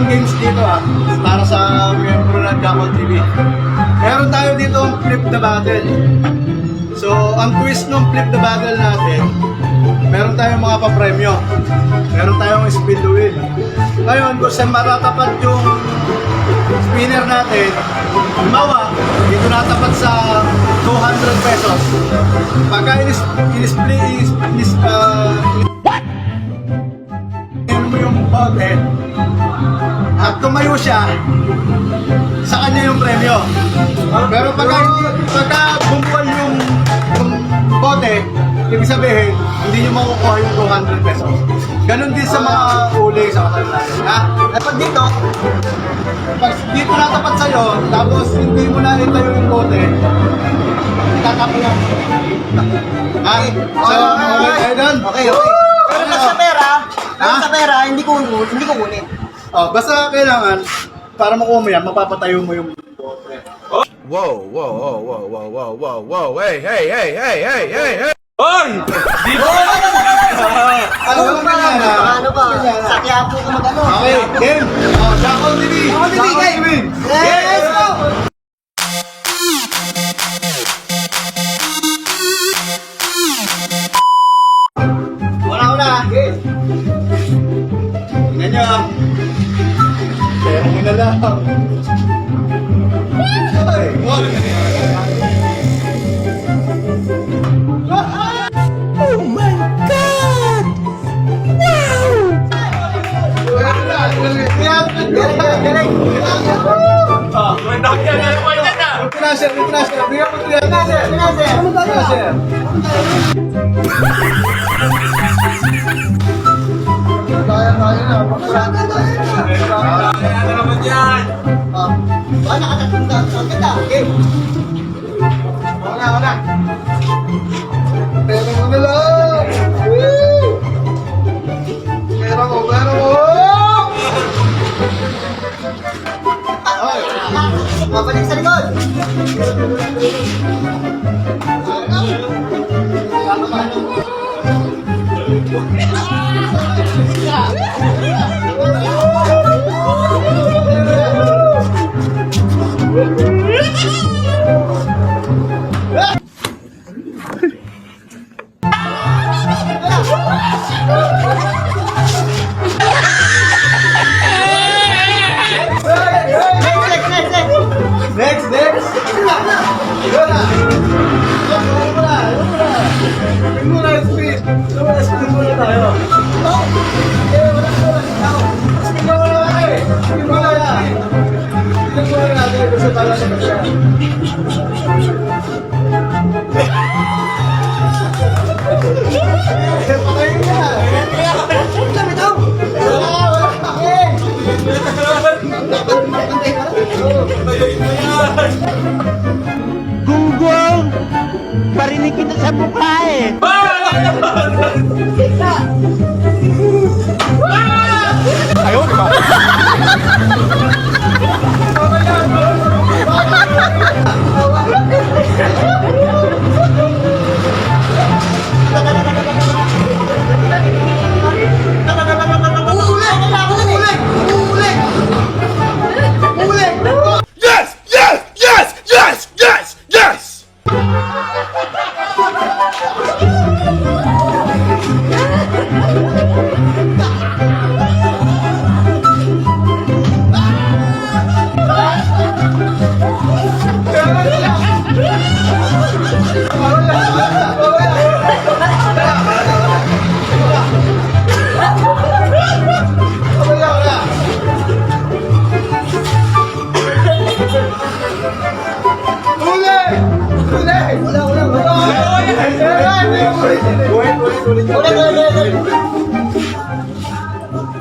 exciting games dito para sa miyembro ng Jackal TV. Meron tayo dito ang Flip the Battle. So, ang twist ng Flip the Battle natin, meron tayong mga papremyo. Meron tayong spin the wheel. Ngayon, kung saan matatapat yung spinner natin, halimbawa, dito natapat sa 200 pesos. Pagka mo yung bote at tumayo siya, sa kanya yung premyo. Pero pagka bumuwal yung bote, ibig sabihin, hindi nyo makukuha yung 200 pesos. Ganon din sa mga uli sa katalan. Pag dito natapat sa'yo, tapos hindi mo na itayo yung bote, itatapo lang. So, okay doon? Okay. Pero sa pera, hindi ko kunin. Basta kailangan, para makuha mo yan, mapapatayo mo yung bote. Whoa. Hey. Hoy! Di ba? Ano ba? Sa Quiapo ka mag-ano? Okay, game! Jackal TV! game! Let's go! Una. Game! Tingnan nyo Pero mo na lang. Oh my God! Wow! Pero mo na lang. Pero mo. Mabalik sa likod! Next! Yun na! Spin muna tayo. Spin muna natin kasi para sa kasya. Patayin na! Gunggong! Parinig kita sa mukha eh! Ayaw, di ba? Yes!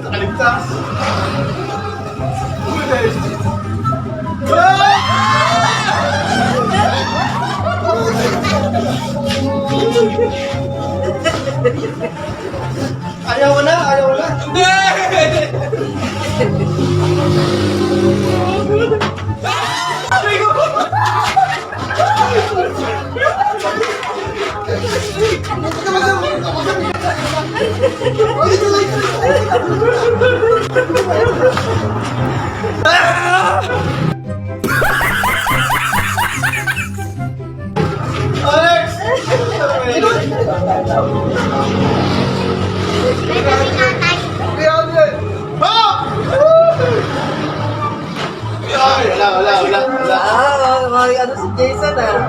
Nakaligtas. Ayaw na. Hindi! Ay, wala. Ano si Jason ah?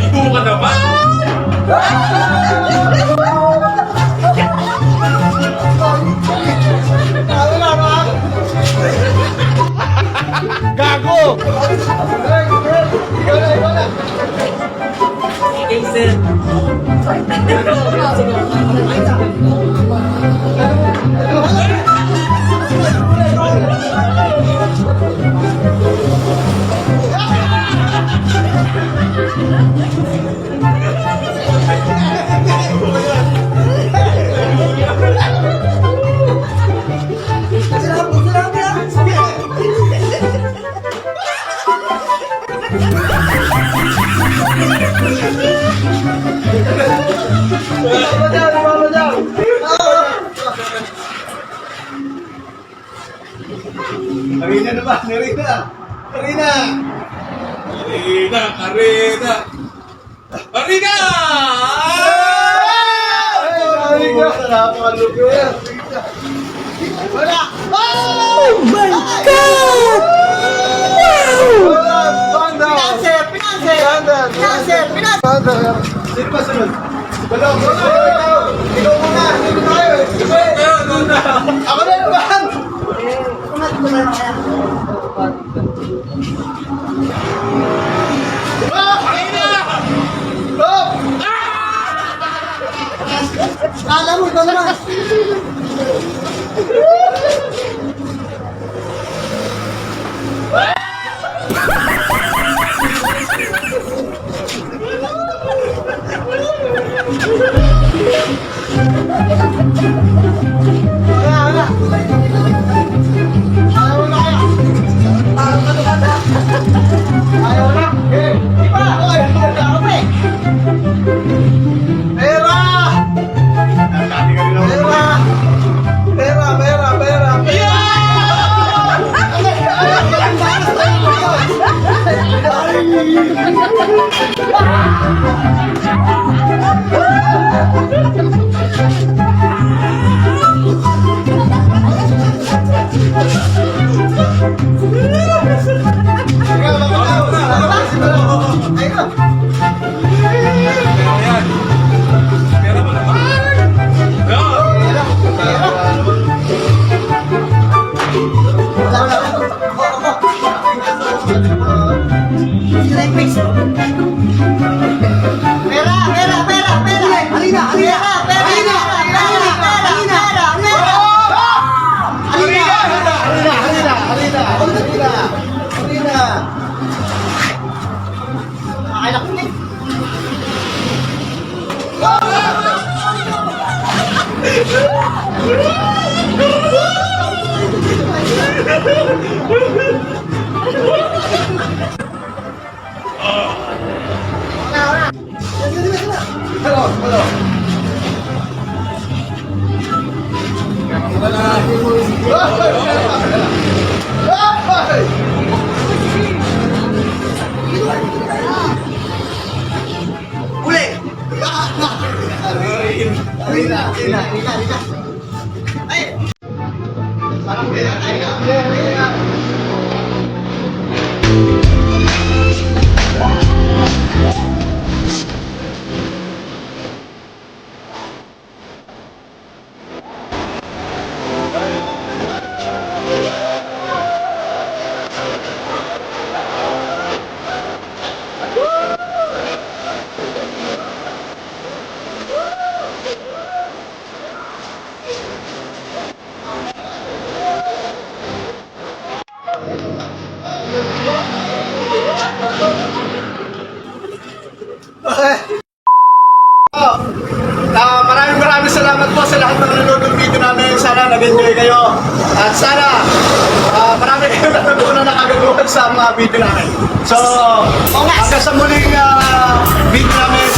Ibo ka na ba? Gago! Jason. Karina na ba? Karina! Karina! Karina! Napakalugo. Wala! Oh my God! Pinanser! Sino ba sunod? Balong! Ikaw muna! Sino tayo? Ako na naman! Kala mo, ikaw naman! Wala! Ayaw na kaya! Ayaw na! Di ba? Ayaw na kami! Pera! Pera! Maraming salamat po sa lahat ng nanonood ng video namin. Sana nag-enjoy kayo. At sana marami kayong natutunan na kagagawan sa mga video namin. So, hanggang sa muling video namin.